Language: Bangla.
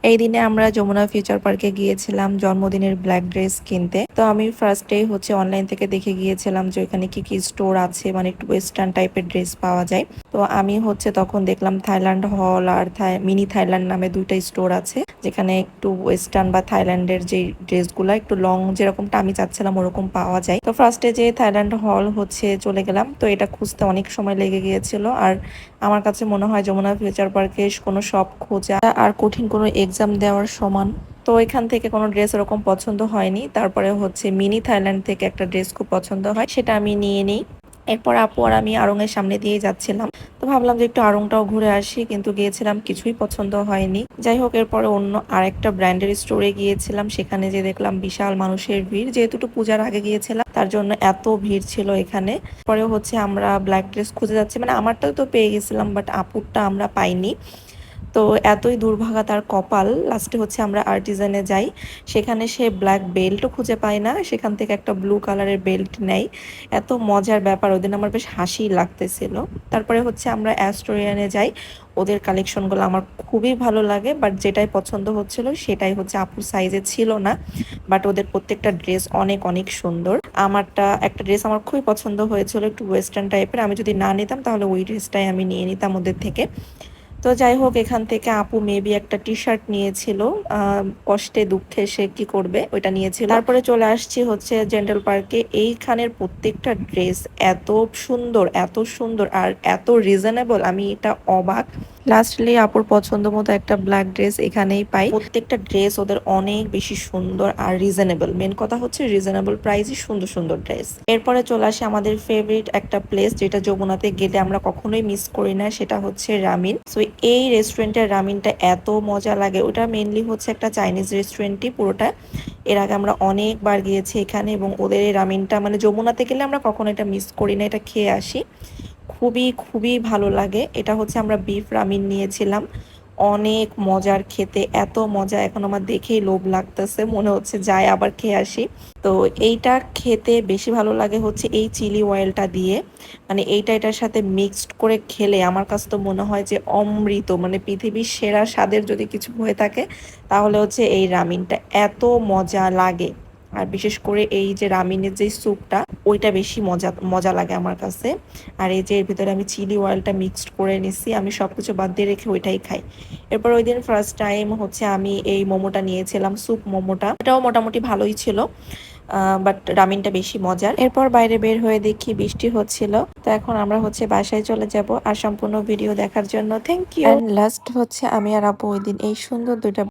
এই দিনে আমরা যমুনা ফিউচার পার্কে গিয়েছিলাম জন্মদিনের ব্ল্যাক ড্রেস কিনতে। তো আমি ফার্স্টেই হচ্ছে অনলাইন থেকে দেখে গিয়েছিলাম যে ওখানে কি কি স্টোর আছে, মানে একটু ওয়েস্টার্ন টাইপের ড্রেস পাওয়া যায়। তো আমি হচ্ছে তখন দেখলাম থাইল্যান্ড হল আর মিনি থাইল্যান্ড নামে দুইটা স্টোর আছে, যেখানে একটু ওয়েস্টার্ন বা থাইল্যান্ডের যে ড্রেসগুলো একটু লং যেরকমটা আমি চাচ্ছিলাম ওরকম পাওয়া যায়। তো ফার্স্টে যে থাইল্যান্ড হল হচ্ছে চলে গেলাম, তো এটা খুঁজতে অনেক সময় লেগে গিয়েছিল। আর আমার কাছে মনে হয় যমুনা ফিউচার পার্কে কোনো শপ খোঁজা আর কঠিন কোনো এক্সাম দেওয়ার সমান। তো এখান থেকে কোনো ড্রেস এরকম পছন্দ হয়নি। তারপরে হচ্ছে মিনি থাইল্যান্ড থেকে একটা ড্রেস খুব পছন্দ হয়, সেটা আমি নিয়ে নিই। এরপর আপু আর আমি আড়ং-এর সামনে দিয়ে যাচ্ছিলাম, তো ভাবলাম যে একটু আড়ংটাও ঘুরে আসি, কিন্তু গিয়েছিলাম কিছুই পছন্দ হয়নি। যাই হোক, এরপরে অন্য আরেকটা ব্র্যান্ডের স্টোরে গিয়েছিলাম, সেখানে যে দেখলাম বিশাল মানুষের ভিড়। যেহেতু একটু পূজার আগে গিয়েছিলাম তার জন্য এত ভিড় ছিল এখানে। পরে হচ্ছে আমরা ব্ল্যাক ড্রেস খুঁজে যাচ্ছি, মানে আমারটাও তো পেয়ে গেছিলাম, বাট আপুরটা আমরা পাইনি। তো এতই দুর্ভাগা তার কপাল, লাস্টে হচ্ছে আমরা আর্টিজানে যাই। সেখানে সে ব্ল্যাক বেল্টও খুঁজে পায় না, সেখান থেকে একটা ব্লু কালারের বেল্ট নেয়। এত মজার ব্যাপার, ওদিন আমার বেশ হাসি লাগতেছিল। তারপরে হচ্ছে আমরা অ্যাস্টোরিয়ানে যাই। ওদের কালেকশনগুলো আমার খুবই ভালো লাগে, বাট যেটাই পছন্দ হচ্ছিল সেটাই হচ্ছে আপুর সাইজে ছিল না। বাট ওদের প্রত্যেকটা ড্রেস অনেক অনেক সুন্দর। আমারটা একটা ড্রেস আমার খুবই পছন্দ হয়েছিল, একটু ওয়েস্টার্ন টাইপের। আমি যদি না নিতাম তাহলে ওই ড্রেসটাই আমি নিয়ে নিতাম ওদের থেকে। তো যাই হোক, এখান থেকে আপু মেবি একটা টি শার্ট নিয়েছিল। কষ্টে দুঃখে সে কি করবে, ওইটা নিয়েছিল। তারপরে চলে আসছি হচ্ছে জেন্টাল পার্কে। এইখানের প্রত্যেকটা ড্রেস এত সুন্দর, এত সুন্দর আর এত রিজনেবল, আমি এটা অবাক। লাস্টলি আপুর পছন্দ মতো একটা ব্ল্যাক ড্রেস এখানেই পাই। প্রত্যেকটা ড্রেস ওদের অনেক বেশি সুন্দর আর রিজনেবল। মেন কথা হচ্ছে রিজনেবল প্রাইসে সুন্দর সুন্দর ড্রেস। এরপরে চলে আসে আমাদের ফেভারিট একটা প্লেস, যেটা যমুনাতে গেলে আমরা কখনোই মিস করি না, সেটা হচ্ছে রামিন। সো এই রেস্টুরেন্টের রামিনটা এত মজা লাগে। ওটা মেনলি হচ্ছে একটা চাইনিজ রেস্টুরেন্টই পুরোটা। এর আগে আমরা অনেকবার গিয়েছি এখানে, এবং ওদের এই রামিনটা মানে যমুনাতে গেলে আমরা কখনো এটা মিস করি না, এটা খেয়ে আসি। খুবই খুবই ভালো লাগে। এটা হচ্ছে আমরা বিফ রামিন নিয়েছিলাম, অনেক মজার খেতে, এত মজা এখন আমার দেখেই লোভ লাগতেছে, মনে হচ্ছে যাই আবার খেয়ে আসি। তো এইটা খেতে বেশি ভালো লাগে হচ্ছে এই চিলি অয়েলটা দিয়ে, মানে এইটা এটার সাথে মিক্সড করে খেলে আমার কাছে তো মনে হয় যে অমৃত, মানে পৃথিবীর সেরা স্বাদের যদি কিছু হয়ে থাকে তাহলে হচ্ছে এই রামিনটা, এত মজা লাগে। আর বিশেষ করে এই যে রামিনের যে স্যুপটা, ওইটা বেশি মজা মজা লাগে আমার কাছে। আর এই যে এর ভিতরে আমি চিলি অয়েলটা মিক্সড করে নিছি, আমি সবকিছু বাদ দিয়ে রেখে ওইটাই খাই। এরপর ওই দিন ফার্স্ট টাইম হচ্ছে আমি এই মোমোটা নিয়েছিলাম, স্যুপ মোমোটা। এটাও মোটামুটি ভালোই ছিল, বাট রামিনটা বেশি মজার। এরপর বাইরে বের হয়ে দেখি বৃষ্টি হচ্ছিল। তো এখন আমরা হচ্ছে বাসায় চলে যাব। আর সম্পূর্ণ ভিডিও দেখার জন্য থ্যাংক ইউ। এন্ড লাস্ট হচ্ছে আমি আর আপু ওই দিন এই সুন্দর দুইটা